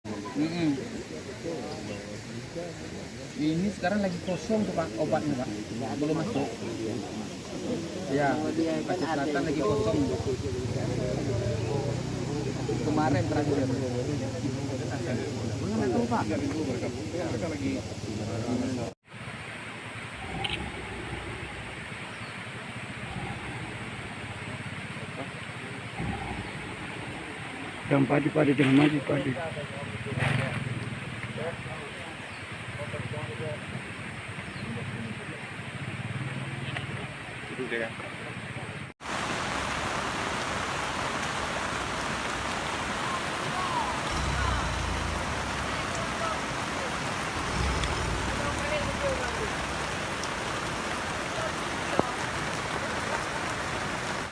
Mm-mm. Ini sekarang lagi kosong tuh Pak obatnya Pak, belum masuk. Ya, Aceh Selatan lagi kosong. Kemarin terakhir. Mana tahu Pak? Mereka lagi. Jangan padi-padi, jangan maju padi. Itu dia kan.